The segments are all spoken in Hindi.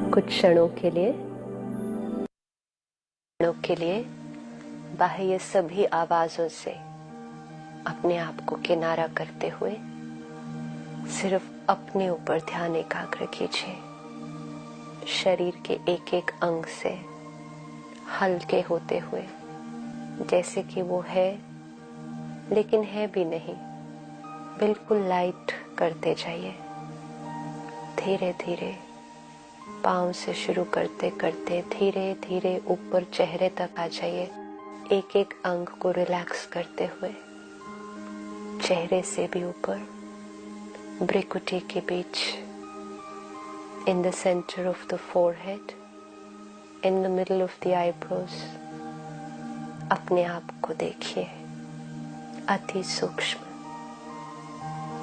कुछ क्षणों के लिए बाह्य सभी आवाजों से अपने आप को किनारा करते हुए सिर्फ अपने ऊपर ध्यान एकाग्र कीजिए। शरीर के एक एक अंग से हल्के होते हुए, जैसे कि वो है लेकिन है भी नहीं, बिल्कुल लाइट करते जाइए। धीरे धीरे पाँव से शुरू करते करते धीरे धीरे ऊपर चेहरे तक आ जाइए। एक एक अंग को रिलैक्स करते हुए चेहरे से भी ऊपर, भ्रुकुटी के बीच, in the centre of the forehead, in the middle of the eyebrows. अपने आप को देखिए, अति सूक्ष्म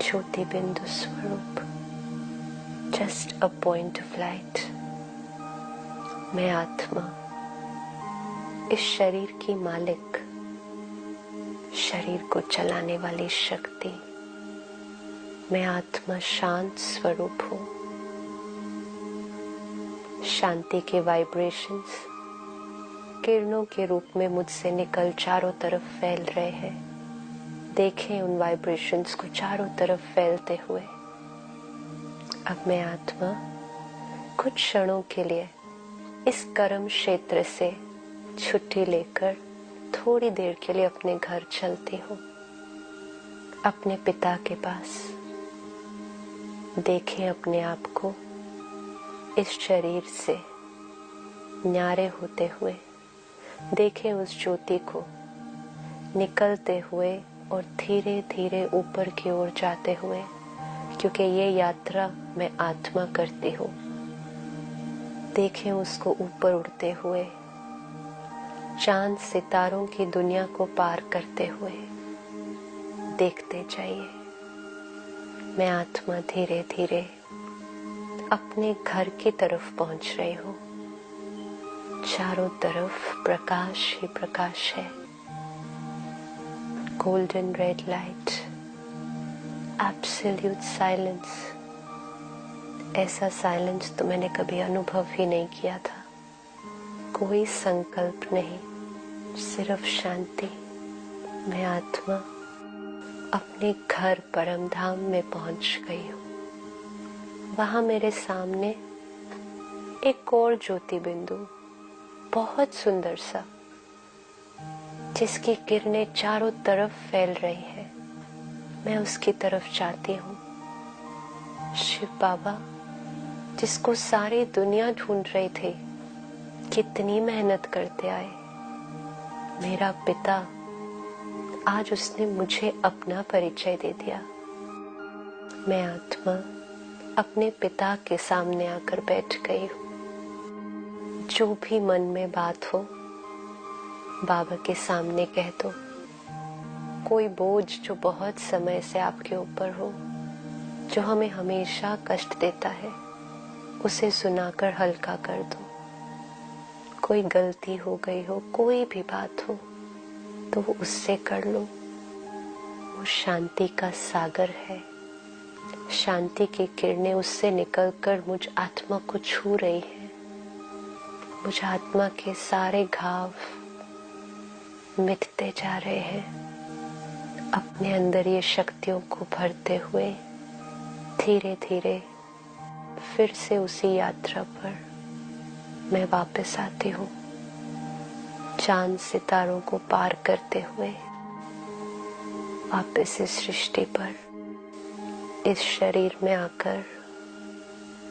ज्योति बिंदु स्वरूप, just a point of light. मैं आत्मा, इस शरीर की मालिक, शरीर को चलाने वाली शक्ति। मैं आत्मा शांत स्वरूप हूँ। शांति के वाइब्रेशंस किरणों के रूप में मुझसे निकल चारों तरफ फैल रहे हैं। देखें उन वाइब्रेशंस को चारों तरफ फैलते हुए। अब मैं आत्मा कुछ क्षणों के लिए इस कर्म क्षेत्र से छुट्टी लेकर थोड़ी देर के लिए अपने घर चलती हूँ, अपने पिता के पास। देखें अपने आप को इस शरीर से न्यारे होते हुए। देखें उस ज्योति को निकलते हुए और धीरे धीरे ऊपर की ओर जाते हुए, क्योंकि ये यात्रा मैं आत्मा करती हूँ। देखें उसको ऊपर उड़ते हुए, चांद सितारों की दुनिया को पार करते हुए। देखते जाइए। मैं आत्मा धीरे धीरे अपने घर की तरफ पहुंच रही हूँ। चारों तरफ प्रकाश ही प्रकाश है। Golden red light, absolute silence. ऐसा साइलेंस तो मैंने कभी अनुभव ही नहीं किया था। कोई संकल्प नहीं, सिर्फ शांति। मैं आत्मा अपने घर परम धाम में पहुंच गई हूँ। वहां मेरे सामने एक और ज्योति बिंदु, बहुत सुंदर सा, जिसकी किरणें चारों तरफ फैल रही हैं। मैं उसकी तरफ जाती हूँ। शिव बाबा, जिसको सारी दुनिया ढूंढ रही थी, कितनी मेहनत करते आए। मेरा पिता, आज उसने मुझे अपना परिचय दे दिया। मैं आत्मा अपने पिता के सामने आकर बैठ गई हूँ। जो भी मन में बात हो, बाबा के सामने कह दो। कोई बोझ जो बहुत समय से आपके ऊपर हो, जो हमें हमेशा कष्ट देता है, उसे सुनाकर हल्का कर दो। कोई गलती हो गई हो, कोई भी बात हो, तो वो उससे कर लो। वो शांति का सागर है। शांति की किरणें उससे निकलकर मुझ आत्मा को छू रही है। मुझ आत्मा के सारे घाव मिटते जा रहे हैं। अपने अंदर ये शक्तियों को भरते हुए धीरे धीरे फिर से उसी यात्रा पर मैं वापस आती हूँ। चांद सितारों को पार करते हुए वापस इस सृष्टि पर, इस शरीर में आकर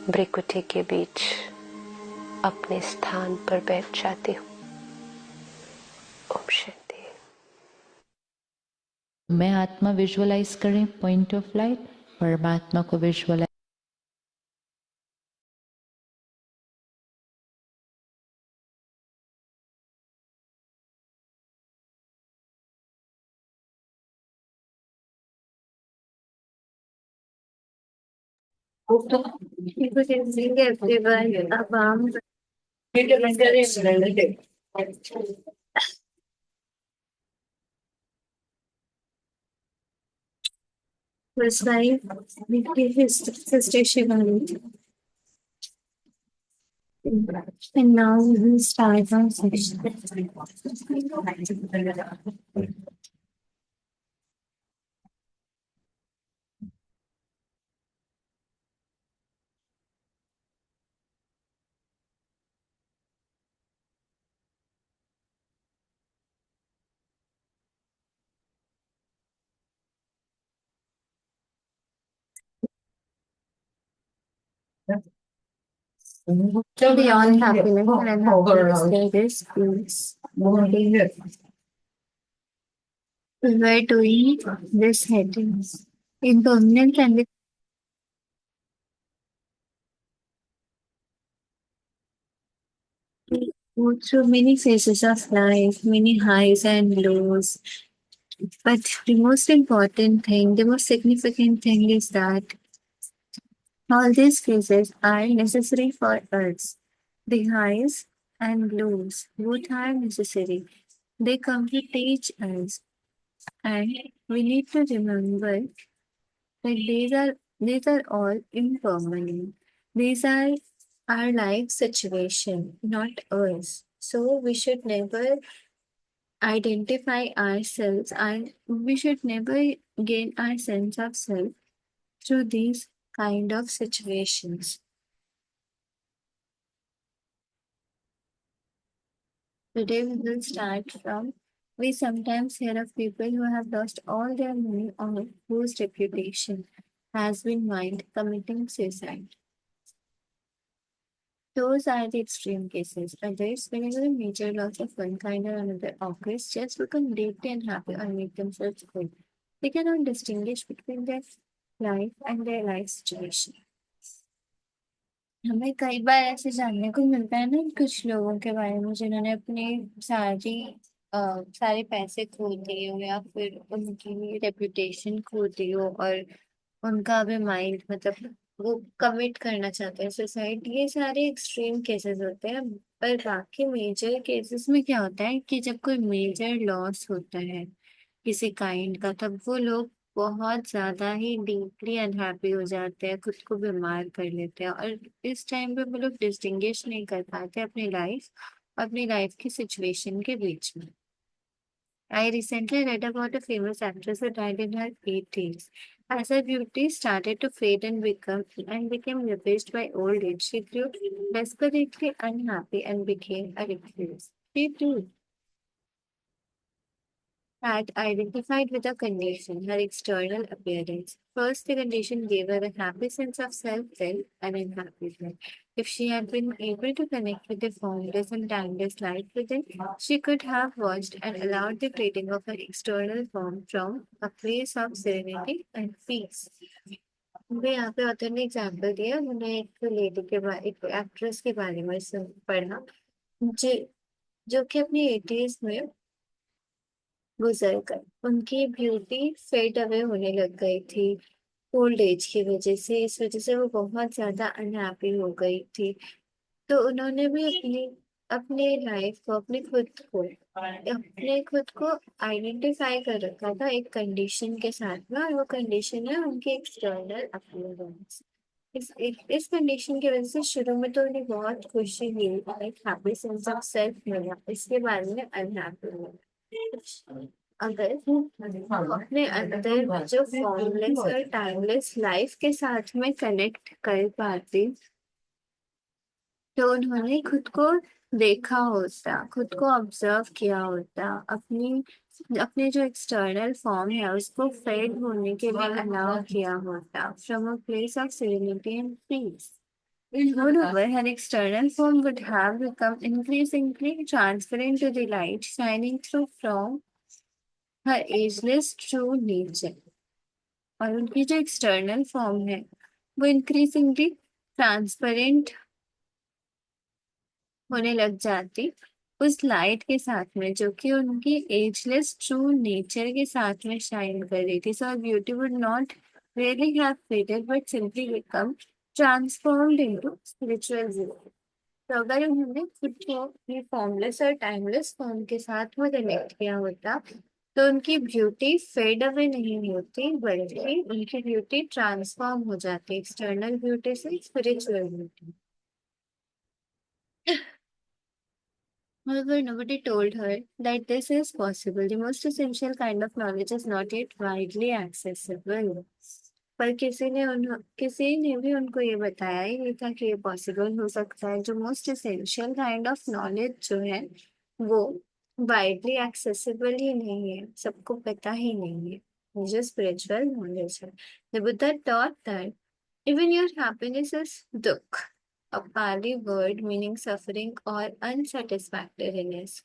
भ्रुकुटी के बीच अपने स्थान पर बैठ जाती हूँ। ओम शांति। मैं आत्मा विजुअलाइज करें पॉइंट ऑफ लाइट, परमात्मा को विजुअलाइज। अब हम was like his sister Shivani. And now we will start our session. So beyond happiness and unhappiness, there is peace. Where doing this heading? Impermanent and we go through many phases of life, many highs and lows. But the most important thing, the most significant thing is that all these phases are necessary for us. The highs and lows both are necessary. They come to teach us, and we need to remember that these are all impermanent. These are our life situation, not us. So we should never identify ourselves and we should never gain our sense of self through these kind of situations. Today we will start from we sometimes hear of people who have lost all their money or whose reputation has been mined committing suicide. Those are the extreme cases. Others, whenever a major loss of one kind or another occurs, just become deeply unhappy or make themselves ill. They cannot distinguish between their life and their life situation. हमें कई बार ऐसे जानने को मिलता है ना कुछ लोगों के बारे में जिन्होंने अपनी सारी सारे पैसे खो दिए हो या फिर उनकी रेपुटेशन खो दी हो और उनका अभी माइंड मतलब वो कमिट करना चाहते हैं सुसाइड ये सारे एक्सट्रीम केसेस होते हैं पर बाकी मेजर केसेस में क्या होता है कि जब कोई मेजर लॉस होता है किसी काइंड का तब वो लोग बहुत ज्यादा ही डीपली अनहैप्पी हो जाते हैं खुद को बीमार कर लेते हैं और इस टाइम पे वो लोग डिस्टिंग्विश नहीं कर पाते अपनी लाइफ की सिचुएशन के बीच में I recently read about a famous actress who died in her 80s. As her beauty started to fade and became replaced by old age, she grew desperately unhappy and became a recluse. She too had identified with a condition, her external appearance. First, the condition gave her a happy sense of self, then an unhappy one. If she had been able to connect with the formless and timeless light within, she could have watched and allowed the fading of her external form from a place of serenity and peace. मुझे यहाँ पे ऑथर ने एग्जाम्पल दिया मैंने एक लेडी के बारे एक एक्ट्रेस के बारे में पढ़ा जो जो कि अपनी 80s में गुजर कर उनकी ब्यूटी फेड अवे होने लग गई थी ओल्ड एज की वजह से इस वजह से वो बहुत ज्यादा अनहैप्पी हो गई थी तो उन्होंने भी अपने लाइफ को अपने खुद को आइडेंटिफाई कर रखा था एक कंडीशन के साथ में और वो कंडीशन है उनकी एक्सटर्नल अपीयरेंस इस कंडीशन की वजह से शुरू में तो उन्हें बहुत खुशी मिली एक हैप्पी सेंस ऑफ सेल्फ मिला इसके बाद में अनहैप्पी हुआ अगर अपने अंदर जो फॉर्मलेस और टाइमलेस लाइफ के साथ में कनेक्ट कर पाते तो उन्होंने खुद को देखा होता खुद को ऑब्जर्व किया होता अपने जो एक्सटर्नल फॉर्म है उसको फेड होने के लिए अलाउ किया होता from a place of serenity and peace Moreover, her external form would have become increasingly transparent to the light shining through from her ageless true nature. और उनकी जो एक्सटर्नल फॉर्म है वो इंक्रीजिंगली ट्रांसपेरेंट होने लग जाती उस लाइट के साथ में जो कि उनकी एजलेस ट्रू नेचर के साथ में शाइन कर रही थी सो beauty would not really have faded but simply become transformed into spiritual beauty. तो अगर उन्होंने खुद को ये फॉर्मलेस और टाइमलेस फॉर्म के साथ में कनेक्ट किया होता तो उनकी ब्यूटी फेड अवे नहीं होती, बल्कि उनकी ब्यूटी ट्रांसफॉर्म हो जाती है एक्सटर्नल ब्यूटी से spiritual beauty. However, nobody told her that this is possible. The most essential kind of knowledge is not yet widely accessible. पर किसी ने भी उनको ये बताया ही नहीं था कि ये पॉसिबल हो सकता है। जो most essential kind of knowledge जो है वो वाइडली एक्सेसिबल ही नहीं है, सबको पता ही नहीं है। वो जो स्पिरिचुअल नॉलेज है, the Buddha taught that even your happiness is dukh, a Pali word meaning suffering or unsatisfactoriness।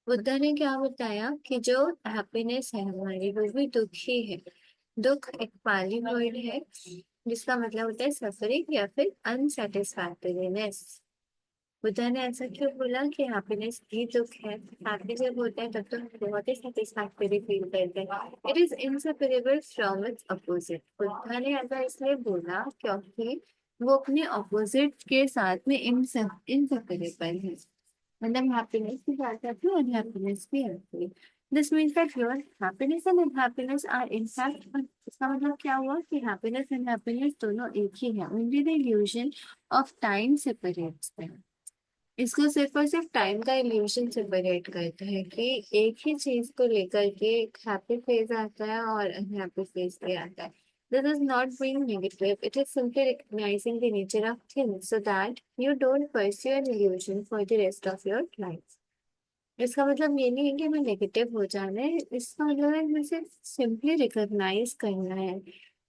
Buddha ने क्या बताया कि जो हैप्पीनेस है हमारी वो भी दुख ही है। दुख एक पाली वर्ड है जिसका मतलब होता है सफरिंग या फिर अनसेटिस्फैक्टरीनेस। बुद्धा ने ऐसा क्यों बोला कि हैप्पीनेस भी दुख है? हैप्पी जब होता है तब तो हम बहुत ही सेटिस्फैक्टरी फील करते हैं। It is inseparable from its opposite. Buddha ने ऐसा इसलिए बोला क्योंकि वो अपने अपोजिट के साथ में इनसेपरेबल है। मतलब हैप्पीनेस की बात आती है, अनहैप्पीनेस भी आती है। This means that your happiness and unhappiness are in fact, इसका मतलब क्या हुआ कि हैप्पीनेस एंड हैप्पीनेस दोनों एक ही है। Only the illusion of time separates them. इसको सिर्फ और सिर्फ टाइम का इल्यूशन सेपरेट करता है कि एक ही चीज को लेकर के एक हैप्पी फेज आता है और अनहैप्पी फेज भी आता है। This is not being negative, it is simply recognizing the nature of things so that you don't pursue an illusion for the rest of your life। इसका मतलब ये नहीं है कि हमें नेगेटिव हो जाना है, इसका मतलब है हमें सिर्फ सिंपली रिकॉग्नाइज करना है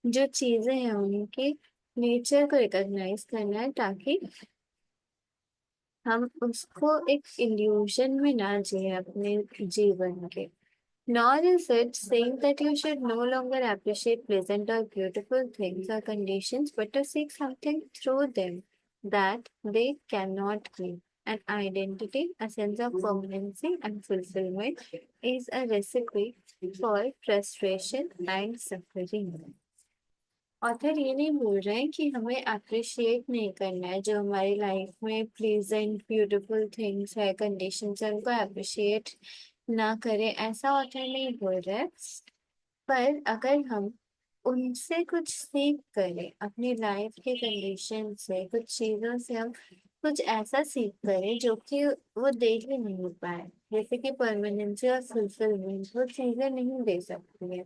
जो चीजें हैं उनके नेचर को रिकॉग्नाइज करना है, ताकि हम उसको एक इल्यूजन में ना जिए अपने जीवन के। Nor is it saying that you should no longer appreciate pleasant or beautiful things or conditions, but to seek something through them that they cannot give. An identity, a sense of permanency and fulfillment is a recipe for frustration and suffering। Author ये नहीं बोल रहे हैं कि हमें अप्रिशिएट नहीं करना है जो हमारी लाइफ में प्लीजेंट ब्यूटीफुल थिंग्स है, कंडीशंस है, उनको अप्रिशिएट ना करें, ऐसा ऑथर नहीं बोल रहे हैं। पर अगर हम उनसे कुछ सीख करें, अपनी लाइफ के कंडीशन से, कुछ चीजों से हम कुछ ऐसा सीख करें जो कि वो दे ही नहीं पाए, जैसे कि परमानेंसी और फुलफिलमेंट वो चीजें नहीं दे सकती हैं।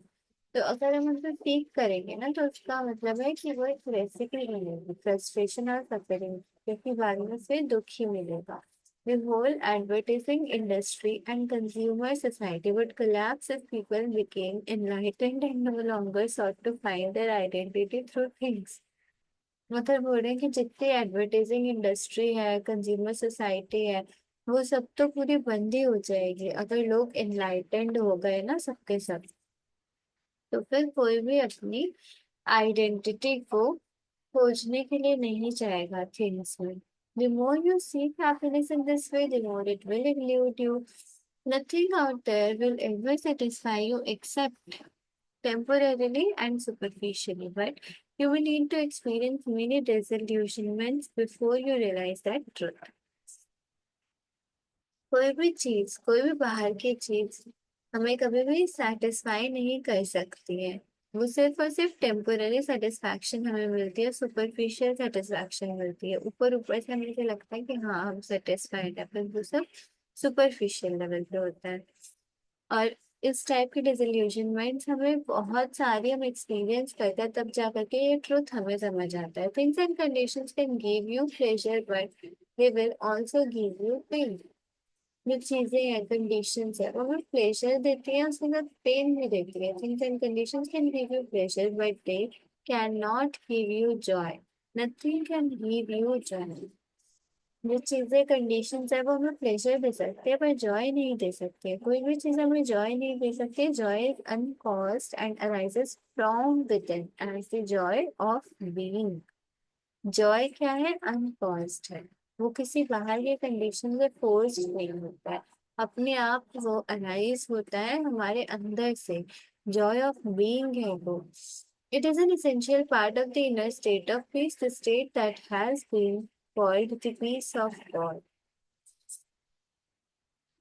तो अगर हम उनसे सीख करेंगे ना तो उसका मतलब है कि वो एक रेसिपी मिलेगी फ्रस्ट्रेशन और सफरिंग, क्योंकि बाद में से दुख ही मिलेगा। The whole advertising industry and consumer society would collapse if people became enlightened and no longer sought to find their identity through things। मतलब बोल रहे हैं कि जितनी एडवर्टाइजिंग इंडस्ट्री है, कंज्यूमर सोसाइटी है, वो सब तो पूरी बंद ही हो जाएगी अगर लोग एनलाइटेंड हो गए ना सबके सब। तो फिर कोई भी अपनी आइडेंटिटी को खोजने के लिए नहीं चाहेगा थिंग्स में। The more you seek happiness in this way, the more it will elude you। Nothing out there will ever satisfy you except temporarily and superficially, but you will need to experience many disillusionments before you realize that truth। कोई भी चीज, कोई भी बाहर की चीज हमें कभी भी सेटिस्फाई नहीं कर सकती है। वो सिर्फ और सिर्फ टेम्पोररी सेटिस्फैक्शन हमें मिलती है, सुपरफिशियल सेटिस्फैक्शन मिलती है। ऊपर ऊपर से हमें ऐसे लगता है कि हाँ हम सेटिस्फाइड है, पर वो सब सुपरफिशियल लेवल पे होता है। और इस टाइप की डिसइल्यूजनमेंट्स हमें बहुत सारी हम एक्सपीरियंस करते हैं, तब जा करके ये ट्रुथ हमें समझ आता है। Things and conditions can give you pleasure but they will also give you pain. जो चीजें हैं, कंडीशंस है, वो हमें प्लेजर देती है, उसके साथ पेन भी देती है। Things and conditions can give you pleasure but they can not give you Joy. Nothing can give you Joy. जो चीजें कंडीशंस है वो हमें प्लेजर दे सकते हैं पर जॉय नहीं दे सकते। कोई भी चीज हमें जॉय नहीं दे सकती। Joy is uncaused and arises from within as the joy of being. Joy क्या है? अनकॉज्ड है, वो किसी बाहर के कंडीशन से फोर्स नहीं होता है, अपने आप वो अराइज होता है हमारे अंदर से। जॉय ऑफ बीइंग है वो। It is an essential part of the inner state of peace, the state that has been called the peace of God।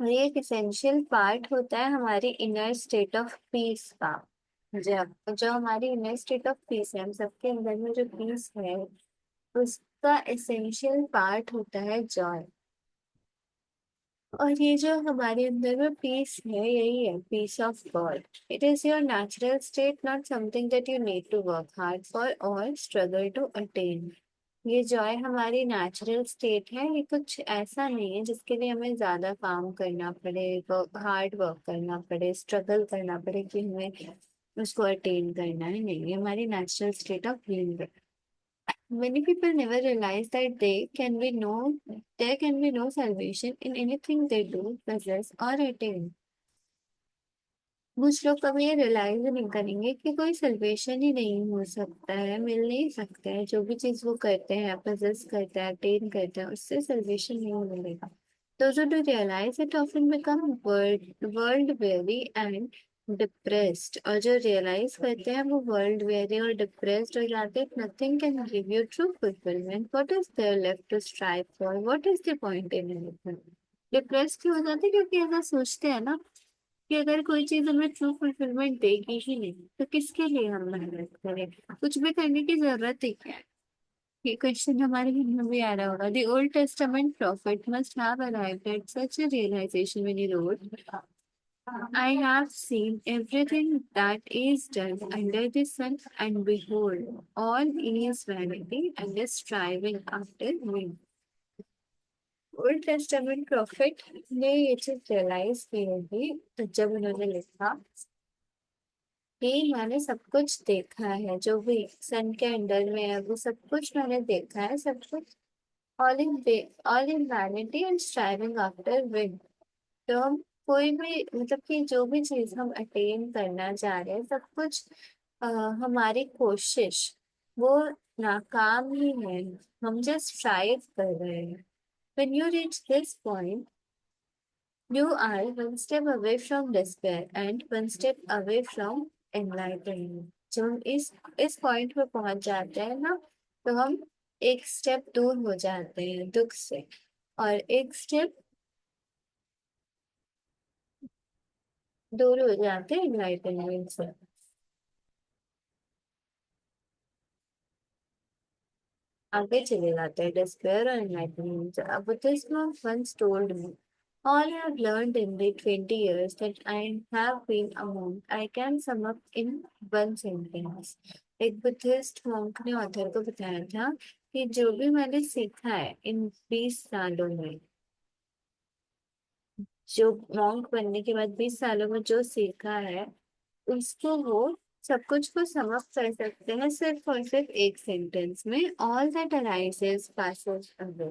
और ये एक इसेंशियल पार्ट होता है हमारी इनर स्टेट ऑफ पीस का। जब जो हमारी इनर स्टेट ऑफ पीस है, हम सबके अंदर में जो पीस है, उसका एसेंशियल पार्ट होता है जॉय। और ये जो हमारे अंदर में पीस है, यही है peace of God. It is your natural state, not something that you need to work hard for और स्ट्रगल टू अटेन। ये जॉय हमारी नेचुरल स्टेट है, ये कुछ ऐसा नहीं है जिसके लिए हमें ज्यादा काम करना पड़े, हार्ड वर्क करना पड़े, स्ट्रगल करना पड़े कि हमें उसको अटेन करना है। नहीं, ये हमारी नेचुरल स्टेट ऑफ बीइंग है। Many people never realize that there can be no salvation in anything they do, possess or attain. कुछ लोग कभी ये रियलाइज नहीं करेंगे कि कोई सल्वेशन ही नहीं हो सकता है, मिल नहीं सकता है। जो भी चीज वो करते हैं, possess करते हैं, अटेन करते हैं, उससे सल्वेशन नहीं मिलेगा। Those who do realize it often become world weary and depressed, और जो रियलाइज करते हैं वो वर्ल्ड वेरी और डिप्रेस्ड हो जाते हैं। Nothing can give you true fulfilment, what is there left to strive for, what is the point in anything. Depress क्यों हो जाते हैं? क्योंकि ऐसा सोचते हैं ना कि अगर कोई चीज हमें ट्रू फुलफिलमेंट देगी ही नहीं तो किसके लिए हम मेहनत करें, कुछ भी करने की जरूरत ही क्या है। ये क्वेश्चन हमारे मन में भी आ रहा होगा। The old testament prophet must have arrived at such a realisation when he wrote, I have seen everything that is done under the sun, and behold, all is vanity and is striving after wind. Old testament profit ने ये चीज रियलाइज की होगी तो जब उन्होंने लिखा कि मैंने सब कुछ देखा है, जो भी सन के अंडर में है वो सब कुछ मैंने देखा है, सब कुछ all in all in vanity and striving after wind. तो हम कोई भी मतलब कि जो भी चीज हम अटेन करना चाह रहे हैं, सब कुछ हमारी कोशिश वो नाकाम ही है। हम जस्ट ट्राई कर रहे हैं। When you reach this point, you are one step away from despair and one step away from enlightenment. जब हम इस पॉइंट पे पहुंच जाते हैं ना, तो हम एक स्टेप दूर हो जाते हैं दुख से, और एक स्टेप दूर हो जाते हैं एनलाइटनमेंट से। आगे चले जाते हैं डिस्पेयर और एनलाइटनमेंट। अब this monk once told me, all I have learned in the 20 years that I have been a monk, I can sum up in one sentence. एक बुद्धिस्ट monk ने ऑथर को बताया था कि जो भी मैंने सीखा है इन 20 सालों में, जो monk बनने के बाद 20 सालों में जो सीखा है, उसको वो सब कुछ को समझ कर सकते हैं सिर्फ और सिर्फ एक सेंटेंस में, all that arises passes away.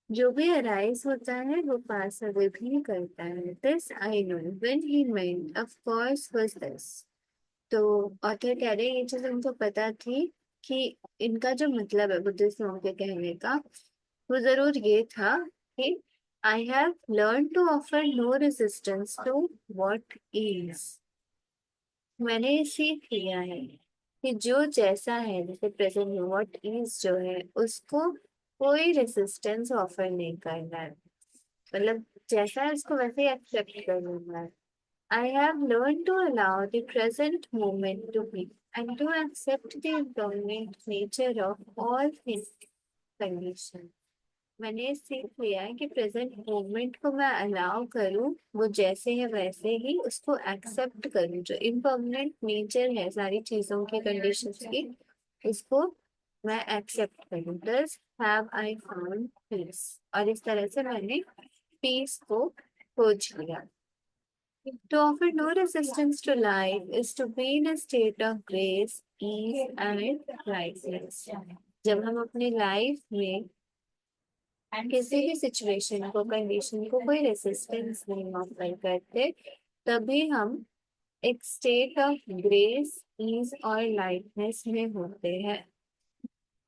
जो भी अराइज होता है वो पास अवे भी करता है। This I know when he meant of course was this. तो ऑथर कह रहे हैं ये चीज उनको पता थी कि इनका जो मतलब है बुद्धिस्ट लोगों के कहने का, वो जरूर ये था कि I have learn to offer no resistance to what is. मैंने ये सीख लिया है कि जो जैसा है, जैसे प्रेजेंट में व्हाट इज जो है, उसको कोई रेजिस्टेंस ऑफर नहीं करना है। मतलब जैसा है उसको वैसे ही एक्सेप्ट कर लेना है। I have learn to allow the present moment to be and to accept the impermanent nature of all things condition. मैंने सीख लिया है कि प्रेजेंट मोमेंट को मैं अलाउ करूं, वो जैसे है वैसे ही उसको एक्सेप्ट करूं, जो इम्पर्मानेंट नेचर है सारी चीजों की, कंडीशंस की, उसको मैं एक्सेप्ट करूं। दस हैव आई फाउंड पीस, और इस तरह से मैंने पीस को खोज लिया। To offer no resistance to life is to be in a state of grace, ease and lightness. जब हम अपनी लाइफ में किसी भी सिचुएशन को, कंडीशन को कोई रेसिस्टेंस नहीं ऑफर करते, तभी हम एक स्टेट ऑफ ग्रेस, ईज और लाइटनेस में होते हैं।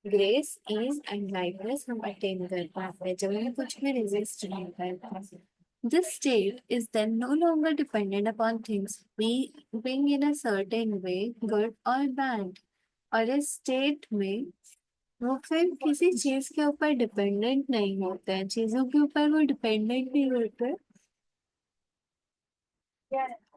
ग्रेस, ईज एंड लाइटनेस हम अटेन कर पाते हैं जब हम कुछ भी रेजिस्ट नहीं करते। This state is then no longer dependent upon things being in a certain way, good or bad। और इस स्टेट में वो फिर किसी चीज के ऊपर डिपेंडेंट नहीं होते हैं, चीजों के ऊपर वो डिपेंडेंट नहीं होते,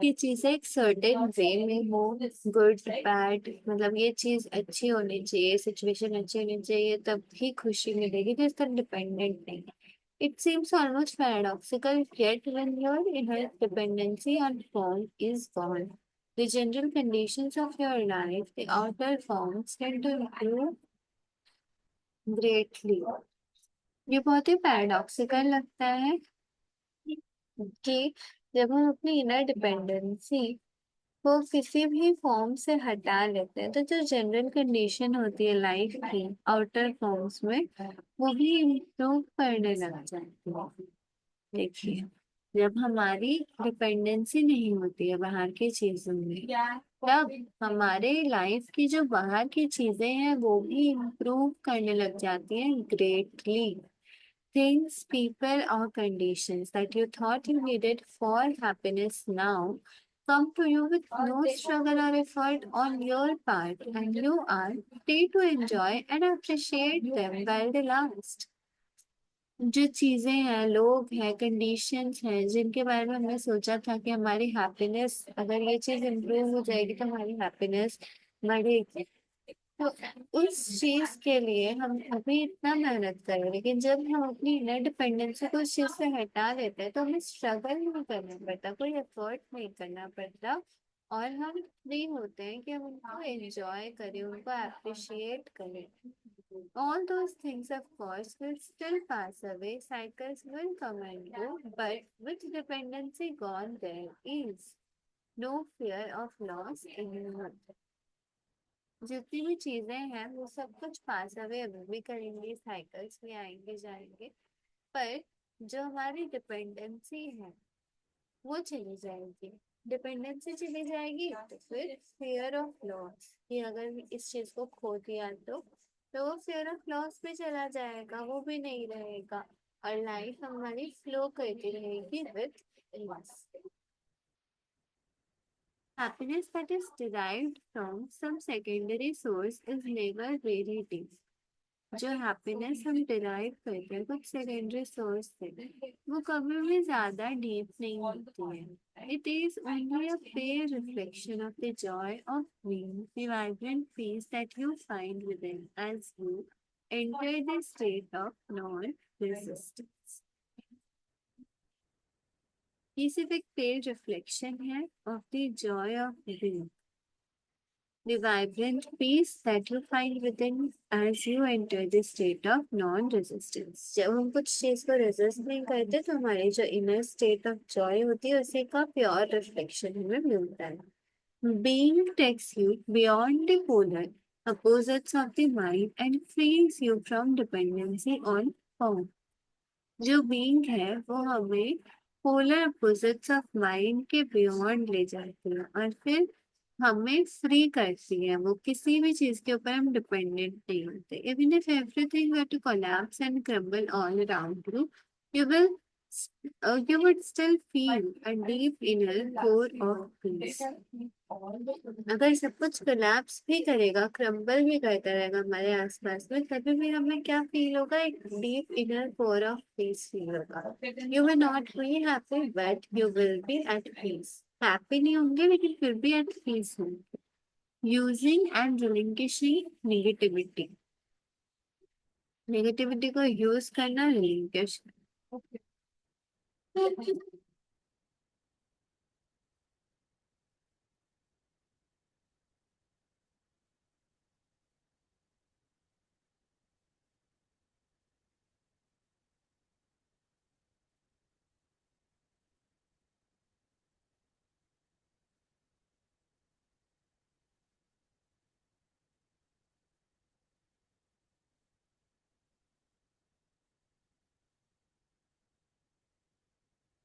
ये चीजें एक सर्टेन वे में हो, गुड बैड, मतलब ये चीज अच्छी होनी चाहिए, सिचुएशन अच्छी होनी चाहिए, तब ही खुशी मिलेगी, तो इसका डिपेंडेंट नहीं है. It seems almost paradoxical, yet when your inner dependency on form is gone, the general conditions of your life, the outer forms, tend to improve greatly. ये बहुत ही पैराडॉक्सिकल लगता है कि जब हम अपनी इनर डिपेंडेंसी को किसी भी फॉर्म से हटा लेते हैं, तो जो जनरल कंडीशन होती है लाइफ की आउटर फॉर्म्स में, वो भी इम्प्रूव करने लग जाती है. देखिए, जब हमारी डिपेंडेंसी नहीं होती है बाहर की चीजों में, तब हमारे लाइफ की जो बाहर की चीजें हैं वो भी इम्प्रूव करने लग जाती हैं greatly. Things, people, or conditions that you thought you needed for happiness now come to you with no struggle or effort on your part, and you are free to enjoy and appreciate them while they last. जो चीजें हैं, लोग हैं, कंडीशंस हैं, जिनके बारे में हमने सोचा था कि हमारी हैप्पीनेस, अगर ये चीज इम्प्रूव हो जाएगी तो हमारी हैप्पीनेस बढ़ेगी, तो उस चीज के लिए हम अभी इतना मेहनत करें, लेकिन जब हम अपनी इनर डिपेंडेंसी को उस चीज से हटा देते हैं तो हमें स्ट्रगल नहीं करना पड़ता, कोई एफर्ट नहीं करना पड़ता, और हम फ्री होते हैं कि हम उनको एंजॉय करें, उनको अप्रिशिएट करें. All those things, of course, will still pass away. Cycles will come and go, but with dependency gone, there is no fear of loss anymore. जितनी भी चीजें हैं वो सब कुछ पास अवे अभी भी करेंगे, साइकिल्स भी आएंगे जाएंगे, पर जो हमारी डिपेंडेंसी है वो चली जाएगी. डिपेंडेंसी चली जाएगी तो फिर फियर ऑफ लॉस, कि अगर इस चीज को खो दिया तो वो फियर ऑफ लॉस भी चला जाएगा, वो भी नहीं रहेगा, और लाइफ हमारी फ्लो करती रहेगी with loss. Happiness that is derived from some secondary source is never very deep. जो हैप्पीनेस हम डिराइव करते हैं कुछ सेकेंडरी सोर्स से, वो कभी भी ज्यादा डीप नहीं होती है. It is only a fair reflection of the joy of being, the vibrant peace that you find within as you enter the state of non resistance. ये सिर्फ एक फेयर रिफ्लेक्शन है of the joy of being, the vibrant peace that you find within as you enter the state of non-resistance. जब हम कुछ चीज को रेजिस्ट नहीं करते तो हमारी जो इनर स्टेट ऑफ जॉय होती है उसी का प्योर रिफ्लेक्शन हमें मिलता है. Being takes you beyond the polar opposites of the mind and frees you from dependency on form. जो बीइंग है वो हमें पोलर अपोजिट्स ऑफ माइंड के बियॉन्ड ले जाती है, और फिर हमें फ्री करती है, वो किसी भी चीज के ऊपर हम डिपेंडेंट नहीं होते. Even if everything were to collapse and crumble all around you, you will you would still feel a deep inner core of peace. अगर सब कुछ कोलैप्स भी करेगा, क्रम्बल भी करता रहेगा हमारे आसपास में, तभी भी हमें क्या फील होगा, एक deep inner core of peace feel होगा. You will not be happy but you will be at peace. Happy नहीं होंगे लेकिन फिर भी एट पीस होंगे. Using and relinquishing negativity, negativity को यूज करना, relinquish.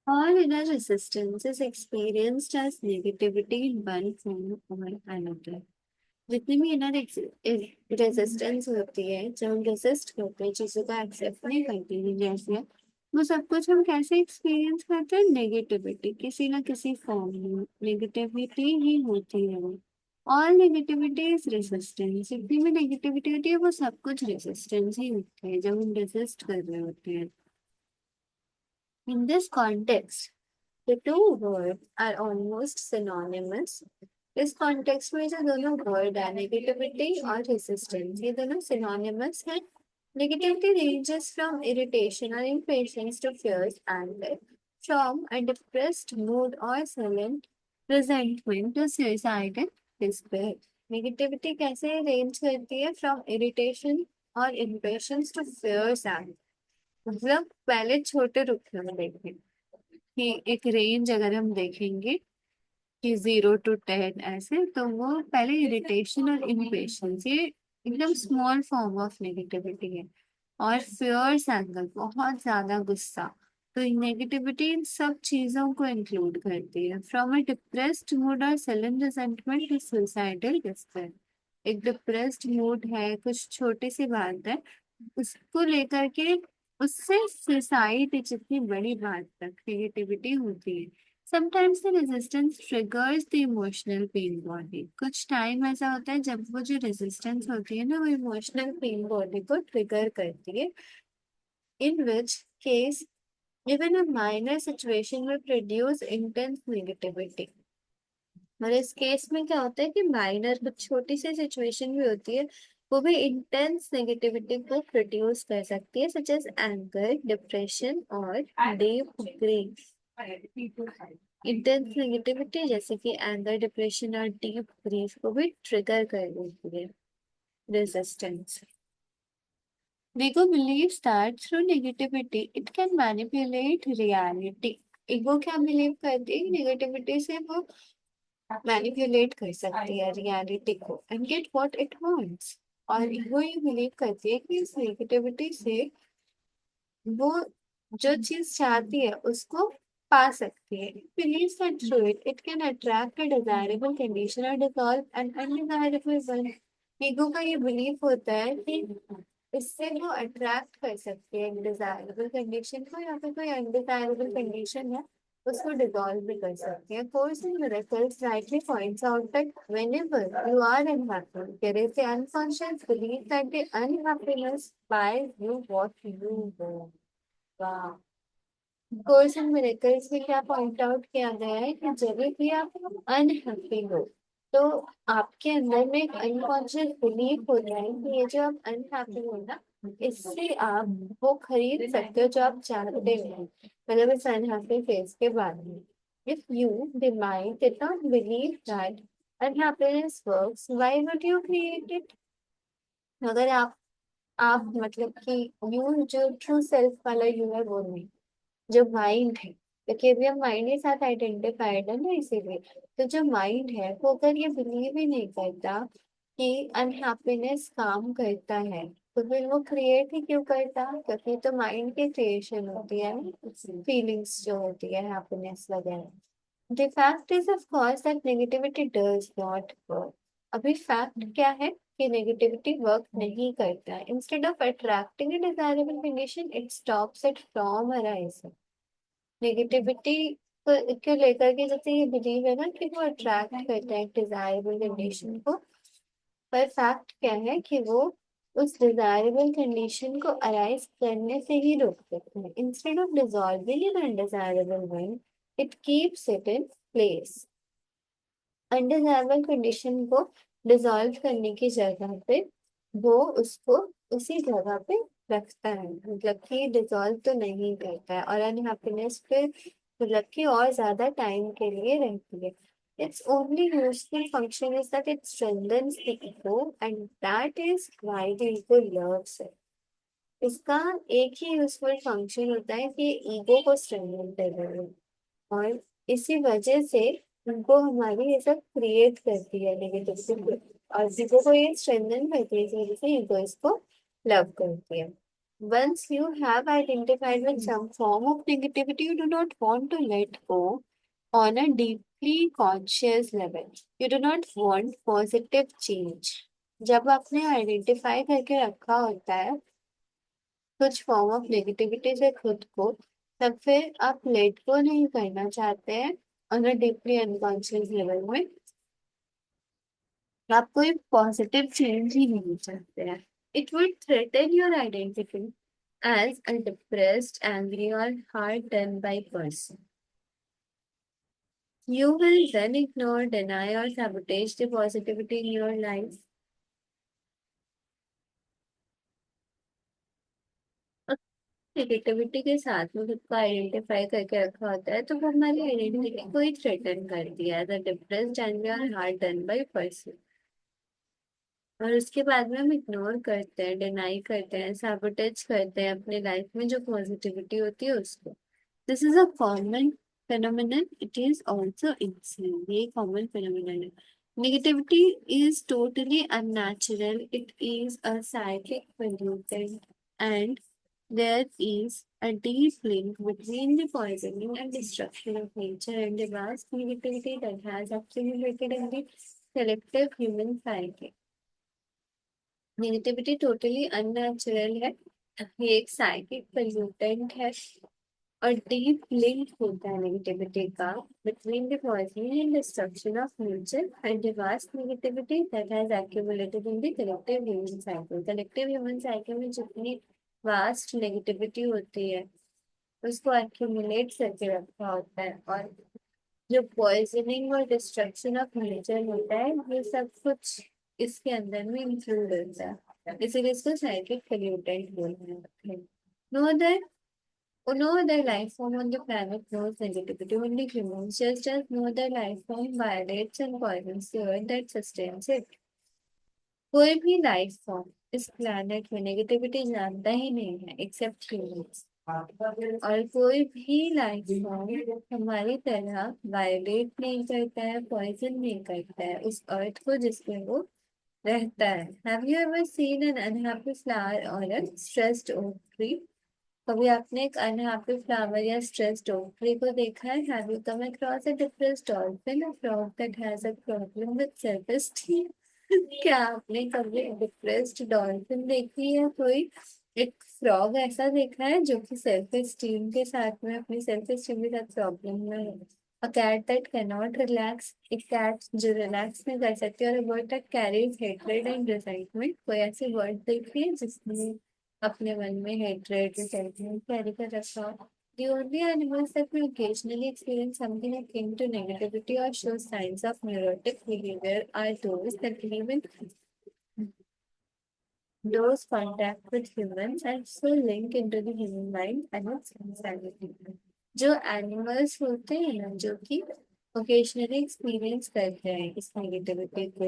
All inner resistance is experienced as negativity in one form or another. जितनी भी इनर रेजिस्टेंस होती है, जब हम रेजिस्ट करते हैं, चीजों को एक्सेप्ट नहीं करते हैं जैसे, वो सब कुछ हम कैसे एक्सपीरियंस करते हैं, नेगेटिविटी, किसी ना किसी फॉर्म में नेगेटिविटी ही होती है वो. All negativity is resistance. जितनी भी नेगेटिविटी होती है वो सब कुछ रेजिस्टेंस ही होती है जब हम रेजिस्ट कर रहे होते हैं। In this context the two words are almost synonymous। इस कॉन्टेक्स्ट में जो दोनों वर्ड है नेगेटिविटी और रेसिस्टेंस ये दोनों सिनोनिमस है। Negativity ranges from irritation or impatience to fears, anger, from a depressed mood or silent resentment to suicidal despair। Negativity कैसे रेंज करती है? फ्रॉम इरिटेशन और impatience to fears and, मतलब पहले छोटे रूप में देखें कि एक रेंज अगर हम देखेंगे कि 0 to 10 ऐसे, तो वो पहले इरिटेशन और इम्पेशंस ये एकदम स्मॉल फॉर्म ऑफ नेगेटिविटी है। और फियर्स एंगर बहुत ज्यादा गुस्सा, तो नेगेटिविटी इन सब चीजों को इंक्लूड करती है। फ्रॉम अ डिप्रेस्ड मूड और sudden resentment to suicidal despair. एक डिप्रेस्ड मूड है, कुछ छोटी सी बात है उसको लेकर के उससे सुसाइड जितनी बड़ी बात तक क्रिएटिविटी होती है। Sometimes the resistance triggers the emotional pain body. कुछ टाइम ऐसा होता है जब वो जो रेजिस्टेंस होती है ना वो इमोशनल पेन बॉडी को ट्रिगर करती है। In which case even a minor situation में प्रोड्यूस इंटेंस नेगेटिविटी। और इस केस में क्या होता है कि माइनर कुछ छोटी सी सिचुएशन भी होती है वो भी इंटेंस नेगेटिविटी को प्रोड्यूस कर सकती है, सच एज एंगर, डिप्रेशन और डीप ग्रीफ। इंटेंस नेगेटिविटी जैसे कि एंगर, डिप्रेशन और डीप ग्रीफ को भी ट्रिगर कर देती है resistance. Ego believes that through negativity it can manipulate reality। Ego क्या बिलीव करती है? नेगेटिविटी से वो मैनिपुलेट कर सकती है रियलिटी को and get what it wants. और ईगो ये बिलीव करती है कि इस नेगेटिविटी से वो जो चीज चाहती है उसको पा सकती है। Believes that through it it can attract a desirable condition और dissolve an undesirable one. Ego का ये बिलीफ होता है कि इससे वो अट्रैक्ट कर सकती है एक डिजायरेबल कंडीशन को या फिर कोई अनडिजायरेबल कंडीशन है उसको डिसॉल्व भी कर सकती है। Course in miracles rightly points out that whenever you are unhappy there is the unconscious belief that the unhappiness buys you what you want. वाह। कोर्स इन मिरेकल्स में क्या पॉइंट आउट किया गया है कि जब भी आप अनहैप्पी हो तो आपके अंदर में एक अनकॉन्शियस बिलीफ होता है कि ये जो आप अनहैप्पी हो ना इससे आप वो खरीद सकते हो जो आप चाहते हो, मतलब इस अनहैप्पी फेज के बाद में। If you the mind did not believe that unhappiness works why would you create it? अगर आप मतलब कि यू जो ट्रू सेल्फ वाला यू है वो नहीं, जो माइंड है, क्योंकि अभी हम माइंड के साथ आइडेंटिफाइड है ना, इसीलिए तो जो माइंड है वो अगर ये बिलीव ही नहीं करता कि अनहैप्पीनेस काम करता है तो फिर वो क्रिएट ही क्यों करता? क्योंकि तो माइंड की क्रिएशन होती है फीलिंग्स जो होती है हैप्पीनेस वगैरह। The fact is of course that negativity does not work. अभी फैक्ट क्या है कि नेगेटिविटी वर्क नहीं करता है। Instead of attracting a desirable condition it stops it from arising. Negativity को लेकर के जैसे ये बिलीव है ना कि वो अट्रैक्ट करता है डिजायरेबल कंडीशन को, पर फैक्ट क्या है कि वो उस डिजायरेबल कंडीशन को अराइज करने से ही रोक देते हैं। Instead of dissolving in undesirable one it keeps it in place. Undesirable condition को डिसॉल्व करने की जगह पे वो उसको उसी जगह पे रखता है, मतलब कि डिसॉल्व तो नहीं करता है और अनहैप्पीनेस पे मतलब कि और ज्यादा टाइम के लिए रहती है। Its only useful function is that it strengthens the ego and that is why the ego loves it। इसका एक ही यूजफुल फंक्शन होता है कि ईगो को स्ट्रेंथन करना, और इसी वजह से उनको हमारी ये सब क्रिएट करती है नेगेटिविटी, और ईगो को ये स्ट्रेंथन करती है, इस वजह से ईगो इसको लव करती है। Once you have identified with some form of negativity, you do not want to let go on a deeply conscious level. You do not want positive change। जब आपने आइडेंटिफाई करके रखा होता है कुछ फॉर्म ऑफ नेगेटिविटी से खुद को, तब फिर आप लेट गो नहीं करना चाहते हैं on a deeply unconscious level में। आप कोई पॉजिटिव चेंज ही नहीं चाहते हैं। It would threaten your identity as a depressed, angry और hard done by person. You will then ignore, deny, or sabotage the positivity in your life. Negativity के साथ में खुद को आइडेंटिफाई करके रखा होता है, तो वो हमारी आइडेंटिटी को ही थ्रेटन करती है, द डिप्रेस्ड एंग्री और हार्ड डन बाय पर्सन। और उसके बाद में हम इग्नोर करते हैं, डिनाई करते हैं, सैबोटेज करते हैं अपने लाइफ में जो पॉजिटिविटी होती है उसको। This is a common phenomenon. It is also insane. ये कॉमन phenomenon है। Negativity is totally unnatural. It is a cyclic pollutant, and there is a deep link between the poisoning and destruction of nature and the vast negativity that has accumulated in the collective human psyche. Negativity totally unnatural है। ये एक साइकिक पोल्यूटेंट है और डीप लिंक होता है नेगेटिविटी का between the poisoning and destruction of nature and the vast negativity that has accumulated in the collective human cycle. Collective human cycle में जितनी वास्ट नेगेटिविटी होती है उसको एक्यूमुलेट करके रखा होता है, और जो पॉइजनिंग और डिस्ट्रक्शन ऑफ नेचर होता है ये सब कुछ इसके अंदर में इंक्लूड होता है, इसीलिए इसको साइक्लिक पोल्यूटेंट बोलते हैं। No other no other life form on the planet knows negativity. Only humans, just as no other life form violates and poisons the earth that sustains it. कोई भी लाइफ फॉर्म इस प्लैनेट में नेगेटिविटी जानता ही नहीं है एक्सेप्ट ह्यूमंस। और कोई भी लाइफ फॉर्म हमारी तरह वायलेट नहीं करता है, पॉइजन नहीं करता है उस अर्थ को जिसपे वो रहता है। Have you ever seen an unhappy flower और अ स्ट्रेस्ड ओक ट्री? कभी आपने एक अनहैप्पी फ्लावर या स्ट्रेस्ड ओक ट्री को देखा है? Have you come across a depressed dolphin, a frog that has a problem with self esteem? क्या आपने कभी डिप्रेस्ड डॉल्फिन देखी है? कोई एक फ्रॉग ऐसा देखा है जो कि सेल्फ एस्टीम के साथ में, अपनी सेल्फ एस्टीम के साथ प्रॉब्लम में है? A cat that can not relax, एक कैट जो रिलैक्स नहीं कर सकती, और word that carries hatred and resentment. कोई ऐसी वर्ड देखी है जिसने अपने मन में हेट्रेड रिसाइटमेंट कैरी कर रखा हो? The only animals that will occasionally experience something akin to negativity or show signs of neurotic behavior are those that live in close contact with humans and so link into the human mind and its insanity. जो एनिमल्स होते हैं ना, जो कि ओकेशनली एक्सपीरियंस करते हैं इस नेगेटिविटी को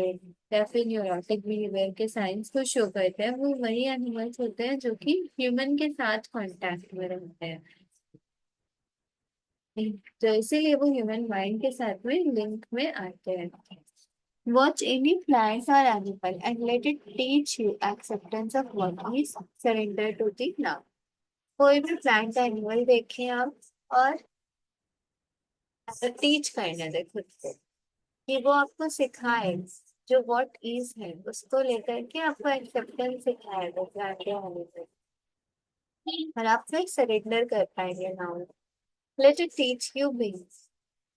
या फिर न्यूरोटिक बिहेवियर के साइंस को शो करते हैं, वो वही एनिमल्स होते हैं जो कि ह्यूमन के साथ कांटेक्ट में रहते हैं, तो इसीलिए वो ह्यूमन माइंड के साथ में लिंक में आते हैं। Watch any plant or animal and let it teach you acceptance of what is, surrender to the now. कोई भी प्लांट एनिमल देखें आप और टीच करने दे खुद को कि वो आपको सिखाए जो व्हाट इज है, उसको लेकर के आपको एक्सेप्टेंस सिखाएगा प्लांट या एनिमल, और आप फिर सरेंडर कर पाएंगे now. Let it teach you being,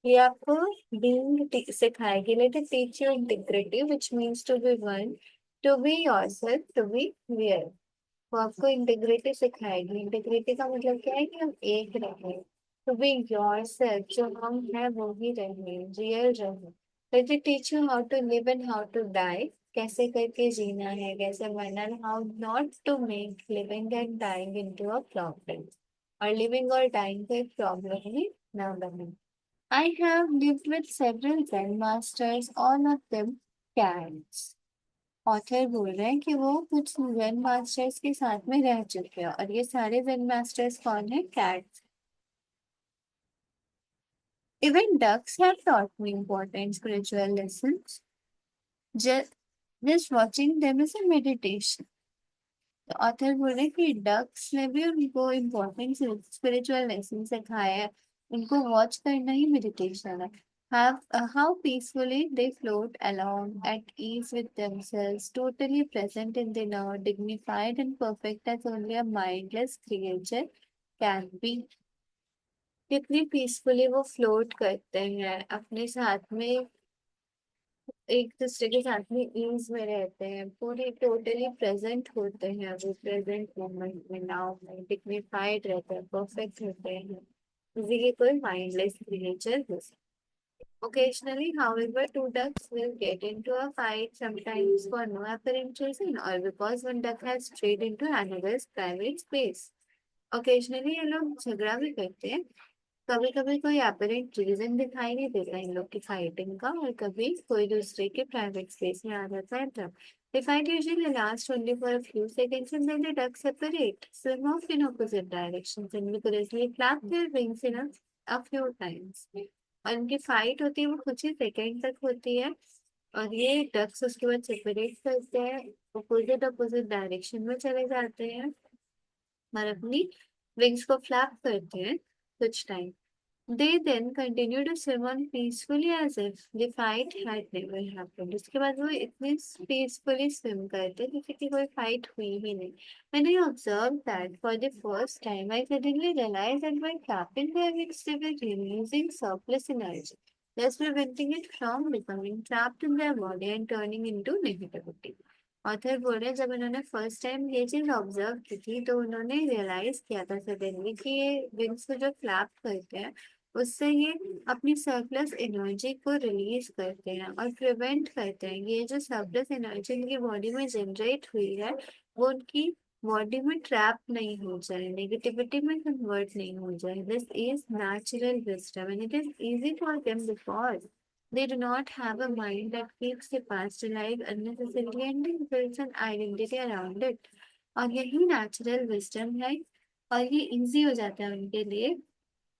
ये आपको बीइंग सिखाएगी। Let it teach you integrity which means to be one, to be yourself, to be real. वो आपको इंटीग्रिटी सिखाएगी। इंटीग्रिटी का मतलब क्या है कि हम एक रहें, टू बी योरसेल्फ, जो हम हैं वो ही रहें, रियल रहें। Let it teach you how to live and how to die, कैसे करके जीना है, कैसे मरना, how not to make living and dying into a problem, और लिविंग और डाइंग को एक प्रॉब्लम ही ना बने। I have lived with several Zen masters, all of them cats. Author बोल रहे हैं कि वो कुछ जेन मास्टर्स के साथ में रह चुके हैं, और ये सारे जेन मास्टर्स कौन है? Cats. Even ducks have taught me important spiritual lessons. Just watching them is a meditation. तो ऑथर बोल रहे हैं कि डक्स ने भी उनको इम्पोर्टेंट स्पिरिचुअल लेसन सिखाया है, उनको वॉच करना ही मेडिटेशन है। How peacefully they float along at ease with themselves, totally present in the now, dignified and perfect as only a mindless creature can be. कितनी पीसफुली वो फ्लोट करते हैं अपने साथ में, एक दूसरे के साथ में ईज में रहते हैं, पूरी टोटली प्रेजेंट होते हैं, वो प्रेजेंट मोमेंट में नाउ में डिग्निफाइड रहते हैं, परफेक्ट होते हैं। इसीलिए कोई माइंडलेस क्रिएचर हो सकता है। Occasionally, however, two ducks will get into a fight, sometimes for no apparent reason or because one duck has strayed into another's private space. Occasionally, ये लोग झगड़ा भी करते हैं। कभी कभी कोई एपरेंट रीजन दिखाई नहीं देता इन लोग की फाइटिंग का, और कभी कोई दूसरे के प्राइवेट स्पेस में आ जाता है तब। The fight usually lasts only for a few seconds and then the ducks separate, swim off in opposite directions and vigorously flap their wings in a few times. और उनकी फाइट होती है वो कुछ ही सेकेंड तक होती है, और ये डक्स उसके बाद सेपरेट करते हैं, अपोजिट अपोजिट डायरेक्शन में चले जाते हैं और अपनी विंग्स को फ्लैप करते हैं कुछ time. They then continue to swim on peacefully as if the fight had never happened. उसके बाद वो इतने peacefully swim करते हैं जैसे कि कोई fight हुई ही नहीं। When I observed that for the first time, I suddenly realized that by clapping their wings, they were releasing surplus energy, thus preventing it from becoming trapped in their body and turning into negativity. Author बोल रहे हैं जब उन्होंने फर्स्ट टाइम ये चीज ऑब्जर्व की थी तो उन्होंने रियलाइज किया था सडनली कि ये विंग्स को जो फ्लैप करते हैं उससे ये अपनी सरप्लस एनर्जी को रिलीज करते हैं और प्रिवेंट करते हैं ये जो सरप्लस एनर्जी उनकी बॉडी में जनरेट हुई है वो उनकी बॉडी में ट्रैप नहीं हो जाए, नेगेटिविटी में कन्वर्ट नहीं हो जाए। This is natural wisdom and it is easy for them because they do not have a mind that keeps the past alive unnecessarily and then builds an identity around it. और यही नेचुरल विजडम है, और ये इजी हो जाता है उनके लिए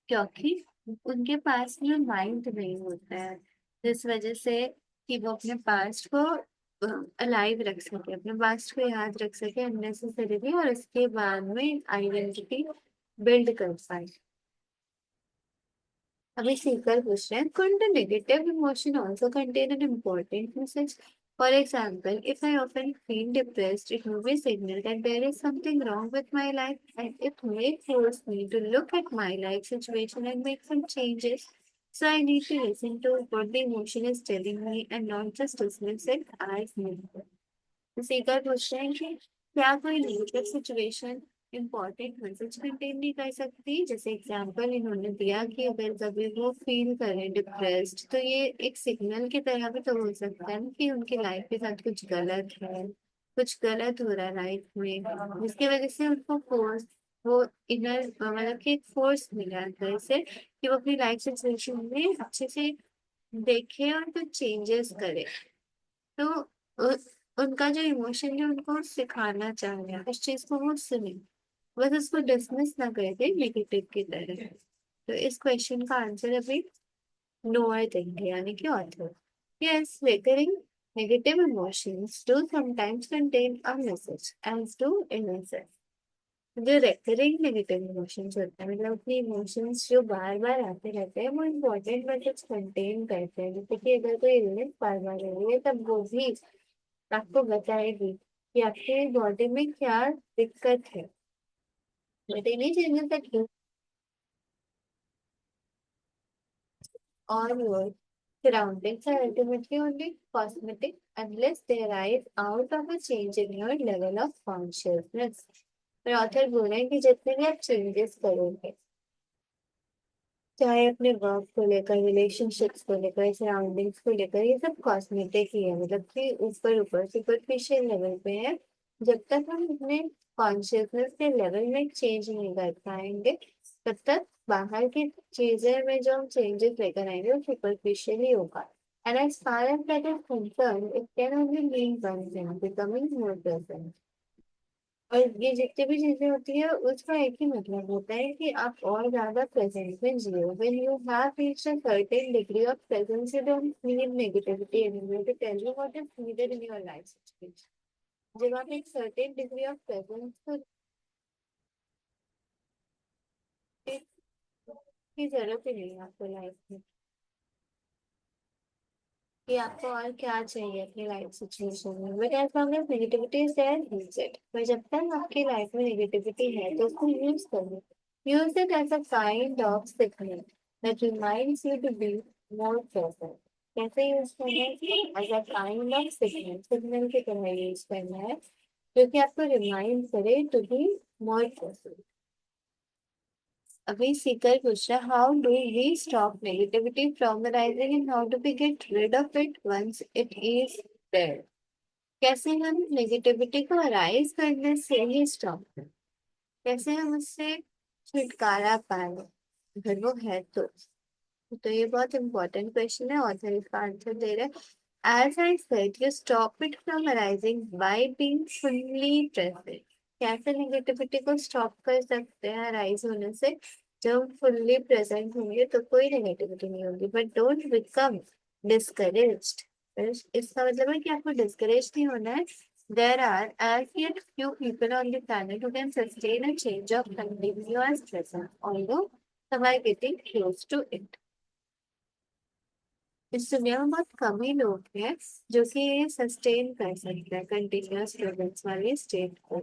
क्योंकि उनके पास में माइंड नहीं होता है, जिस वजह से कि वो अपने पास्ट को अलाइव रख सके, अपने पास्ट को याद रख सके अननेसेसरीली, और उसके बाद में आइडेंटिटी बिल्ड कर पाए। अभी सीकर पूछ रहे हैं couldn't a negative emotion also contain an important message? For example, if I often feel depressed, it may be a signal that there is something wrong with my life and it may force me to look at my life situation and make some changes. So I need to listen to what the emotion is telling me and not just dismiss it as negative. Sikar पूछ रहे हैं कि क्या कोई negative situation important message contain नहीं कर सकती? जैसे एग्जांपल इन्होंने दिया कि अगर कभी वो फील करें डिप्रेस्ड तो ये एक सिग्नल की तरह भी तो हो सकता है ना कि उनकी लाइफ के साथ कुछ गलत है, कुछ गलत हो रहा है लाइफ में, जिसकी वजह से उनको फोर्स, वो इनर मतलब कि एक फोर्स मिला है अंदर से कि वो अपनी लाइफ सिचुएशन में अच्छे से देखे और कुछ चेंजेस करे। तो उ- उनका जो इमोशन है उनको सिखाना चाह रहे हैं, उस चीज को वो सुने, बस उसको डिसमिस ना कर दे नेगेटिव की तरह। तो इस क्वेश्चन का आंसर अभी नोअर देंगे, यानी कि author. Yes, recurring negative emotions do sometimes contain a message as do innocence. जो रेकरिंग नेगेटिव इमोशंस होते हैं मतलब अपने इमोशंस जो बार बार आते रहते हैं वो इम्पोर्टेंट मैसेज कंटेन करते हैं, जैसे कि अगर कोई इलनेस बार बार हो रही है तब वो भी आपको बताएगी कि आपके बॉडी में क्या दिक्कत है। But any changes that you और your surroundings are ultimately only cosmetic unless they arise out of a change in your level of consciousness. पर ऑथर बोल रहे हैं कि जितने भी आप चेंजेस करोगे चाहे अपने वर्क को लेकर, रिलेशनशिप्स को लेकर, सराउंडिंग्स को लेकर, ये सब कॉस्मेटिक ही है, मतलब कि ऊपर ऊपर सुपरफिशियल लेवल पे है। जब तक हम अपने कॉन्शियसनेस के लेवल में चेंज नहीं कर पाएंगे तब तक बाहर की चीजें में जो हम चेंजेस लेकर आएंगे वो सुपरफिशियल ही होगा। And as far as that is concern it can only mean one thing, becoming more present. और ये जितनी भी चीजें होती है उसका एक ही मतलब होता है कि आप और ज्यादा प्रेजेंट में जियो। When you have reached a certain degree of presence you don't need negativity anymore to tell you what is needed in your life situation. जब आप एक सर्टेन डिग्री ऑफ प्रेजेंस की जरूरत ही नहीं है आपको लाइफ में कि आपको और क्या चाहिए अपनी लाइफ सिचुएशन में, but as long as negativity is there use it. पर जब तक आपकी लाइफ में नेगेटिविटी है तो उसको यूज करो, use it as a kind of signal that reminds you to be more present. कैसे यूज करना है इसको? As a kind of signal, signal की तरह यूज करना है, जो कि आपको रिमाइंड करे टू बी मोर पॉजिटिव। अभी सीकर पूछ रहा है, how do we stop negativity from arising and how do we get rid of it once it is there? कैसे हम नेगेटिविटी को अराइज करने से ही स्टॉप करें, कैसे हम उससे छुटकारा पाए अगर वो है तो ये बहुत इंपॉर्टेंट क्वेश्चन है, ऑथर इसका आंसर दे रहे हैं। As I said, you stop it from arising by being fully present. कैसे नेगेटिविटी को स्टॉप कर सकते हैं अराइज होने से? जब फुल्ली प्रेजेंट होंगे तो कोई नेगेटिविटी नहीं होगी। But don't become discouraged. इसका मतलब है कि आपको डिस्करेज नहीं होना है। There are as yet few people on the planet who can sustain a change of continuous presence, although some are getting close to it. इस दुनिया में बहुत कम ही लोग हैं जो कि ये सस्टेन कर सकते हैं कंटिन्यूअस प्रेजेंस वाली स्टेट को,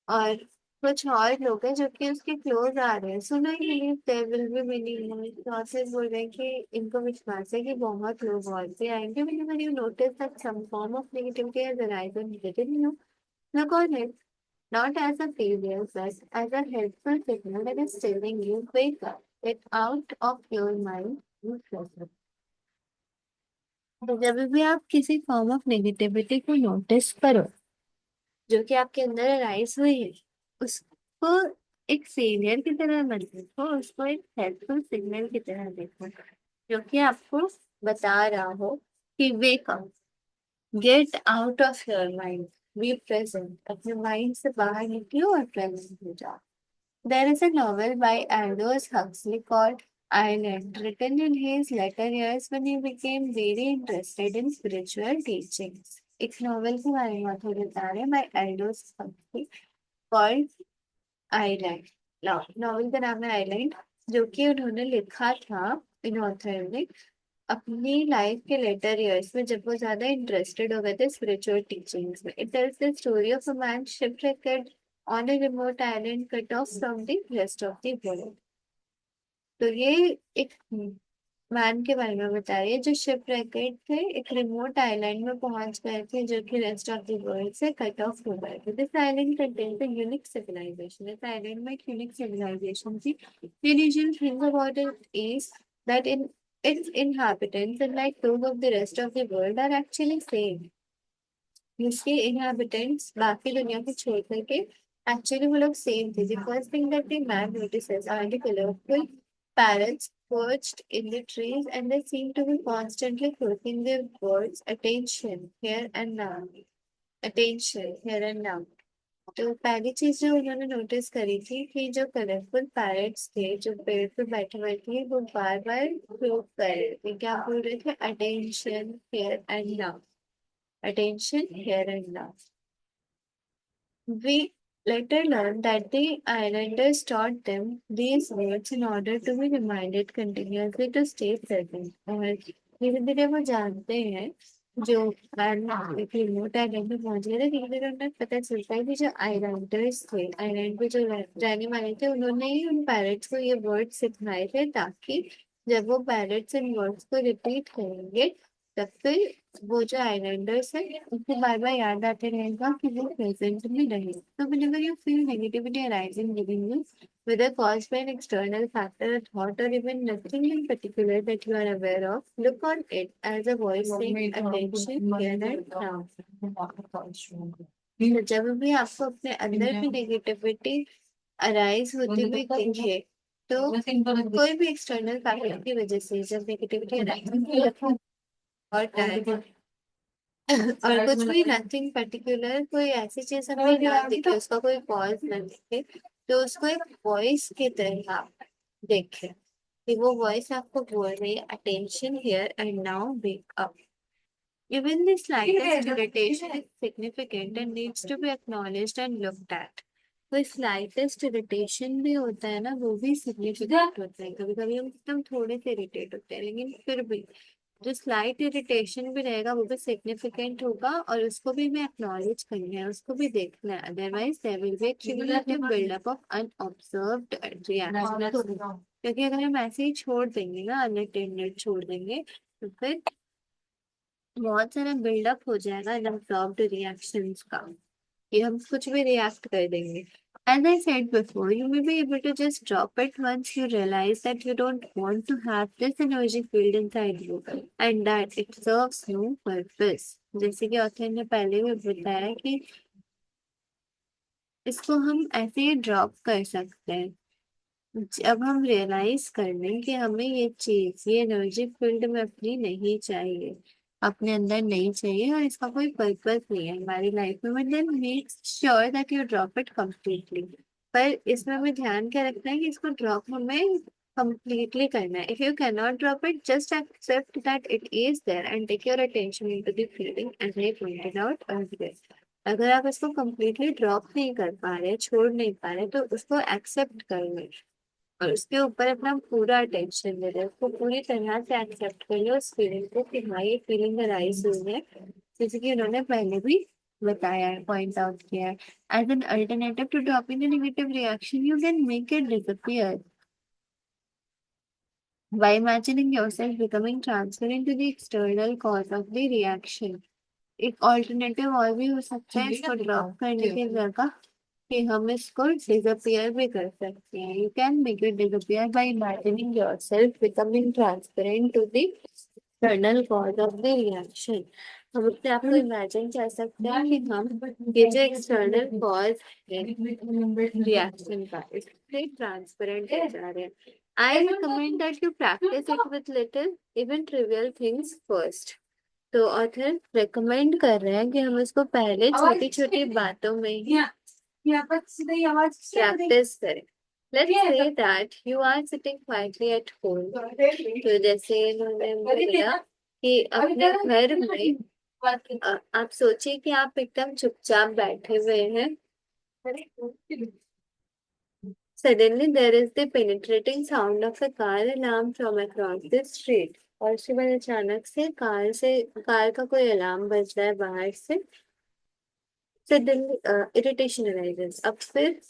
और कुछ और लोग हैं जो कि उसके क्लोज आ रहे हैं। So I believe there will be many more. Process बोल रहे हैं कि इनको विश्वास है कि बहुत लोग और भी आएंगे। Whenever you notice that some form of negativity has arisen within you, look on it not as a failure but as a helpful signal that is telling you wake up, get out of your mind, move closer. तो जब भी आप किसी फॉर्म ऑफ नेगेटिविटी को नोटिस करो जो कि आपके अंदर अराइज हुई है, उसको एक फेलियर की तरह मत देखो, उसको एक हेल्पफुल सिग्नल की तरह देखो, जो कि आपको बता रहा हो कि wake up, get out of your mind, be present. अपने माइंड से बाहर निकलो और प्रेजेंट हो जाओ। There is a novel by Aldous Huxley called Island, written in his later years when he became very interested in spiritual teachings. एक नॉवेल के बारे में ऑथर बता रहे हैं, by Aldous Huxley, called Island. Novel का नाम है आइलैंड, जो कि उन्होंने लिखा था, इन ऑथर ने, अपनी लाइफ के लेटर ईयर्स में, जब वो ज्यादा इंटरेस्टेड हो गए थे स्पिरिचुअल टीचिंग्स में। It tells the story of a man shipwrecked on a remote island cut off from the rest of the world. तो ये एक मैन के बारे में बता रही है जो शिपरेक्ड थे, एक रिमोट आइलैंड में पहुंच गए थे जो कि रेस्ट ऑफ द वर्ल्ड से कट ऑफ हो गए थे। This island contains a unique civilisation. इस आइलैंड में एक यूनिक सिविलाइजेशन थी। The unusual thing about it is that in its inhabitants, unlike those of the rest of the world, are actually same. इसके inhabitants बाकी दुनिया को छोड़ करके एक्चुअली वो लोग सेम थे। The first thing that the man notices are the colorful parrots perched in the trees, and they seem to be constantly croaking their words, attention here and now, attention here and now. तो पहली चीज जो उन्होंने नोटिस करी थी कि जो कलरफुल पैरेट्स थे जो पेड़ पे बैठे हुए थे, वो बार बार क्रोक कर रहे थे। क्या बोल रहे थे? Attention here and now, attention here and now. We later learned that the islanders taught them these words in order to be reminded continuously to stay present. और धीरे धीरे वो जानते हैं, जो रिमोट आइलैंड पे पहुंच गए थे, धीरे धीरे उन्हें पता चलता है कि जो आइलैंडर्स थे, आइलैंड पे जो रहने वाले थे, उन्होंने ही उन पैरेट्स को ये वर्ड सिखाए थे, ताकि जब वो पैरेट्स इन वर्ड्स को रिपीट करेंगे तब फिर वो जो आइलैंडर्स है उनको बार बार याद आते रहेगा कि वो प्रेजेंट में रहे। तो whenever you feel negativity arising within you, whether caused by an external factor, a thought, or even nothing in particular that you are aware of, look on it as a voice saying attention here and now. तो जब भी आपको अपने अंदर भी नेगेटिविटी अराइज होती हुई दिखे, तो कोई भी एक्सटर्नल फैक्टर की वजह से जब नेगेटिविटी अराइज होती है और टाइम और कुछ भी नथिंग पर्टिकुलर, कोई ऐसी चीज हमें ना दिखे, उसका कोई कॉज ना दिखे, तो उसको एक वॉइस की तरह आप देखें कि वो वॉइस आपको बोल रही है attention here and now, wake up. Even the slightest irritation is significant and needs to be acknowledged and looked at. कोई स्लाइटेस्ट इरिटेशन भी होता है ना, वो भी सिग्निफिकेंट होता है। कभी कभी हम एकदम थोड़े से इरिटेट होते हैं, लेकिन फिर भी जो स्लाइट इरिटेशन भी रहेगा वो भी सिग्निफिकेंट होगा, और उसको भी हमें एक्नॉलेज करना है, उसको भी देखना है। Otherwise there will be cumulative buildup of unobserved reaction. क्योंकि अगर हम ऐसे ही छोड़ देंगे ना, अनअटेंडेड छोड़ देंगे, तो फिर बहुत सारा बिल्डअप हो जाएगा अनब्लॉक्ड रिएक्शंस का, कि हम कुछ भी रिएक्ट कर देंगे. As I said before, you may be able to just drop it once you realize that you don't want to have this energy field inside you and that it serves no purpose. जैसे कि ऑथर ने पहले भी बताया कि इसको हम ऐसे ही ड्रॉप कर सकते हैं जब हम रियलाइज कर लें कि हमें ये चीज, ये एनर्जी फील्ड में अपनी नहीं चाहिए, अपने अंदर नहीं चाहिए और इसका कोई पर्पस नहीं है हमारी लाइफ में, but then make sure that you drop it completely. पर इसमें हमें ध्यान क्या रखना है कि इसको ड्रॉप हमें completely करना है. If you cannot drop it, just accept that it is there and take your attention into the feeling as I pointed out earlier. अगर आप इसको completely ड्रॉप नहीं कर पा रहे, छोड़ नहीं पा रहे, तो उसको एक्सेप्ट कर लो और उसके ऊपर अपना पूरा अटेंशन दे दो, उसको पूरी तरह से एक्सेप्ट कर लो उस फीलिंग को कि हाँ ये फीलिंग अराइज हुई है, जैसे कि उन्होंने पहले भी बताया है, पॉइंट आउट किया है. As an alternative to dropping the negative reaction you can make it disappear by imagining yourself becoming transparent to the external cause of the reaction. एक ऑल्टरनेटिव और भी हो सकता है इसको ड्रॉप करने की जगह कि हम इसको डिसअपियर भी कर सकते हैं. You can make it disappear by imagining yourself becoming transparent to the external cause of the reaction. हम अपने आप को इमेजिन कर सकते हैं कि हम ये जो एक्सटर्नल कॉज है रिएक्शन का, इससे ट्रांसपेरेंट हो जा रहे हैं. I recommend that you practice it with little, even trivial things first. तो ऑथर रेकमेंड कर रहे हैं कि हम इसको पहले छोटी छोटी बातों में ही प्रैक्टिस करें. Let's say that you are sitting quietly at home. तो जैसे इन्होंने बोला कि अपने घर में आप सोचिए कि आप एकदम चुपचाप बैठे हुए हैं. Suddenly, there is the penetrating sound of a car alarm from across the street. और उसके बाद अचानक से कार का कोई अलार्म बज रहा है बाहर से. Suddenly, irritation arises. अब फिर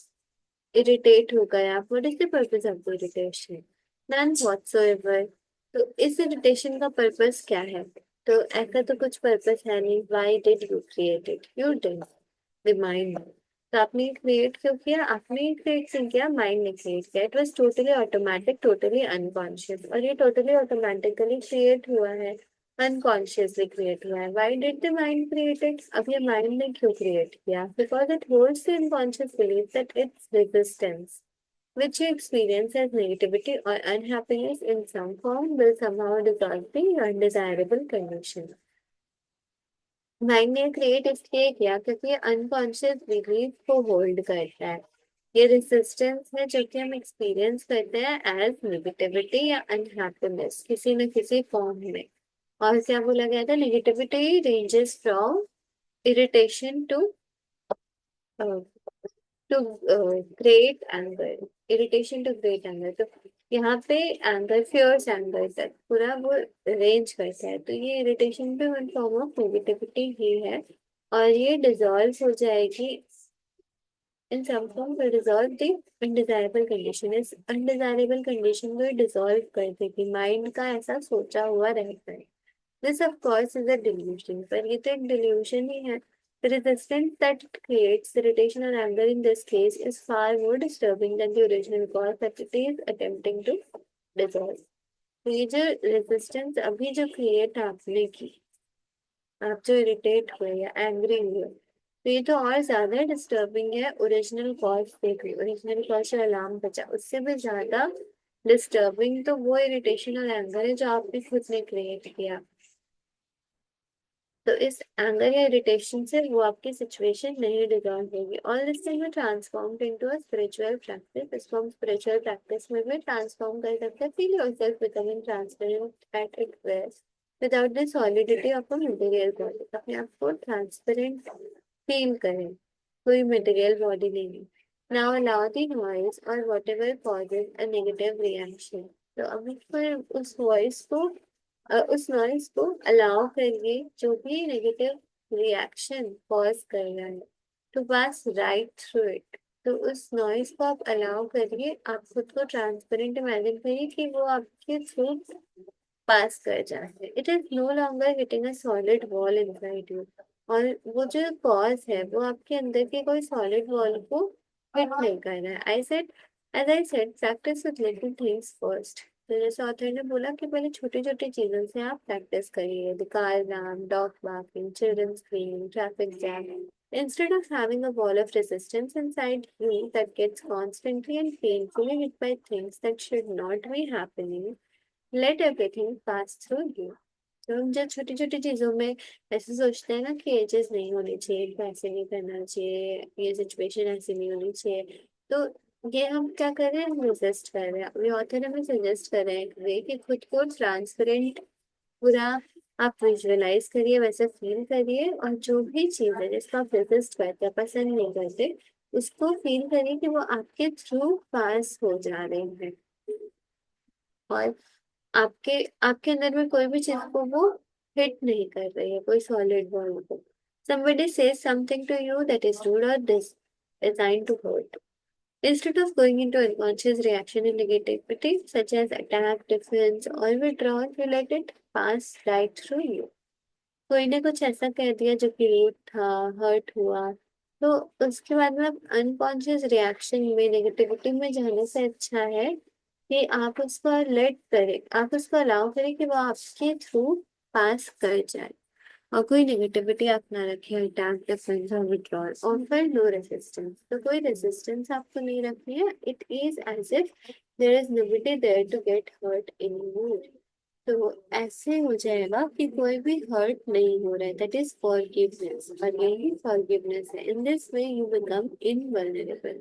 इरिटेट हो गए आप. What is the purpose of the irritation? None whatsoever. तो इस इरिटेशन का पर्पस क्या है? तो ऐसा तो कुछ पर्पस है नहीं. Why did you create it? You did. The mind. तो आपने क्रिएट क्यों किया? आपने क्रिएट क्यों किया? माइंड ने क्रिएट किया. It was totally automatic, totally unconscious. और ये टोटली ऑटोमेटिकली क्रिएट हुआ है, अनकॉन्शियसली क्रिएट हुआ है. Why did the mind create it? अब ये माइंड ने क्यों क्रिएट किया? Because it holds the unconscious belief that its resistance which you experience as negativity or unhappiness in some form will somehow dissolve the undesirable condition. Mind ने क्रिएट इसलिए किया क्योंकि ये अनकॉन्शियस बिलीफ को होल्ड करता है. ये रेसिस्टेंस है जो कि हम एक्सपीरियंस करते हैं एज नेगेटिविटी या अनहैप्पीनेस किसी न किसी फॉर्म में. और क्या बोला गया था? Negativity ranges from irritation to great anger. Irritation to great anger. तो यहाँ पे एंगर, फियर्स एंगर तक पूरा वो रेंज करता है. तो ये इरिटेशन भी वन फॉर्म ऑफ नेगेटिविटी ही है और ये डिसॉल्व हो जाएगी in some form will resolve the undesirable condition. इस undesirable condition को डिसॉल्व कर देगी. माइंड का ऐसा सोचा हुआ रहता है. This of course is a delusion. पर ये तो एक delusion ही है. The resistance that it creates, irritation or anger in this case, is far more disturbing than the original cause that it is attempting to dissolve. तो ये जो resistance अभी जो create आपने की, आप जो irritate हुए या angry हुए, तो ये तो और ज्यादा डिस्टर्बिंग है ओरिजिनल कॉज से भी. ओरिजिनल कॉज से अलार्म बचा, उससे भी ज्यादा डिस्टर्बिंग तो वो इरिटेशन और एंगर है जो आपने खुद ने क्रिएट किया. तो इस एंगर या इरिटेशन से वो आपकी सिचुएशन नहीं डिजॉल्व होगी. ऑल दिस थिंग में transformed into a spiritual practice. इसको हम स्पिरिचुअल प्रैक्टिस में भी ट्रांसफॉर्म कर सकते हैं. Feel yourself becoming transparent as it वेस्ट without the solidity of a material body. अपने आप को ट्रांसपेरेंट फील करें, कोई मटेरियल बॉडी नहीं. नाउ अलाउ द नॉइज और whatever causes a negative reaction. तो अभी फिर उस वॉइस को उस नॉइज को अलाउ करिए जो भी नेगेटिव रिएक्शन कॉज कर रहा है to pass right through it. तो उस नॉइज को आप अलाउ करिए. आप खुद को ट्रांसपेरेंट इमेजिन करिए कि वो आपके थ्रू पास कर जाते हैं। It is no longer hitting a solid wall inside you. और वो जो कॉज है वो आपके अंदर के कोई सॉलिड वॉल को हिट नहीं कर रहा है। I said practice with little things first. तो जैसे ऑथर ने बोला कि पहले छोटी छोटी चीजों से आप प्रैक्टिस करिए, the car alarm, dog barking, children screaming, traffic jam. Instead of having a wall of resistance inside you that gets constantly and painfully hit by things that should not be happening, let everything pass through you. तो हम जब छोटी छोटी चीजों में ऐसे सोचते हैं ना कि ये चीज नहीं होनी चाहिए, ऐसे नहीं करना चाहिए, ये सिचुएशन ऐसी नहीं होनी चाहिए, तो ये हम क्या कर रहे हैं, हम रेजिस्ट कर रहे हैं। अभी ऑथर हमें सजेस्ट कर रहे हैं कि खुद को ट्रांसपेरेंट पूरा आप विजुअलाइज करिए, वैसे फील करिए, और जो भी चीज है जिसको आप रेजिस्ट करते हैं, पसंद नहीं करते, उसको फील करिए कि वो आपके थ्रू पास हो जा रहे हैं। और आपके आपके अंदर में कोई भी चीज को वो हिट नहीं कर रही है, कोई सॉलिड वॉल को। somebody says something to you that is rude or designed to hurt. Instead of going into unconscious reaction and negativity, such as attack, defense, or withdrawal, you let it pass right through you. कोई ने कुछ ऐसा कह दिया जो कि रूड था, हर्ट हुआ, तो उसके बाद में आप अनकॉन्शियस रिएक्शन में, नेगेटिविटी में जाने से अच्छा है कि आप उसको लेट करें, आप उसको अलाउ करें कि वो आपके थ्रू पास कर जाए। और कोई नेगेटिविटी आप ना रखें, अटैक, डिफेंस और विड्रॉल। ऑफर नो रेजिस्टेंस, तो कोई रेजिस्टेंस आपको नहीं रखनी है। It is as if there is nobody there to get hurt anymore. तो ऐसे हो जाएगा कि कोई भी हर्ट नहीं हो रहा है, दैट इज फॉरगिवनेस, और यही फॉरगिवनेस है। In this way you become invulnerable.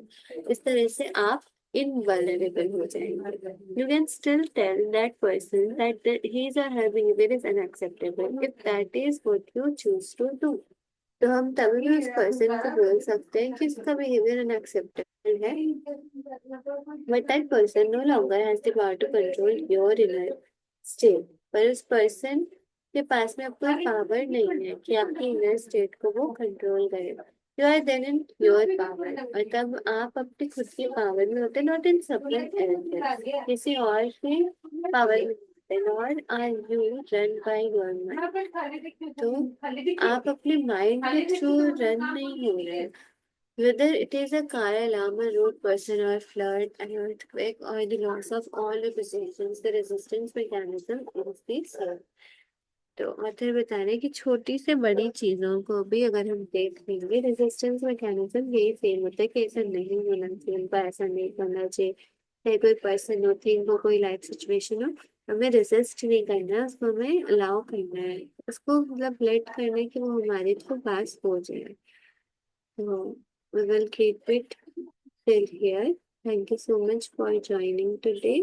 इस तरह से आप इनवल्नरेबल हो जाएंगे। You can still tell that person that his or her behavior is unacceptable if that is what you choose to do। तो हम तभी भी उस पर्सन को बोल सकते हैं कि उसका बिहेवियर अनएक्सेप्टेबल है, but that person no longer has the power to control your inner state. पर उस पर्सन के पास में अब कोई पावर नहीं है कि आपकी इनर स्टेट को वो कंट्रोल करे। You are then in your power, और तब आप अपनी खुद की पावर में होते, नॉट इन समवन एल्स, किसी और की पावर में होते, not are you run by your mind. तो आप अपने माइंड के थ्रू रन नहीं हो रहे। Whether it is a car alarm, a rude person, or flood, an earthquake, or the loss of all the possessions, the resistance mechanism is the same। तो ऑथर बता रहे हैं कि छोटी से बड़ी चीजों को भी अगर हम देख लेंगे, रेजिस्टेंस मैकेनिज्म यही सेम होता है कि ऐसा नहीं होना चाहिए, उनको ऐसा नहीं करना चाहिए। चाहे कोई पर्सन हो, थिंग हो, कोई लाइफ सिचुएशन हो, हमें रेजिस्ट नहीं करना है, उसको हमें अलाउ करना है, उसको मतलब लेट करना है कि वो हमारे थ्रू पास हो जाए। So we will keep it till here. Thank you so much for joining today.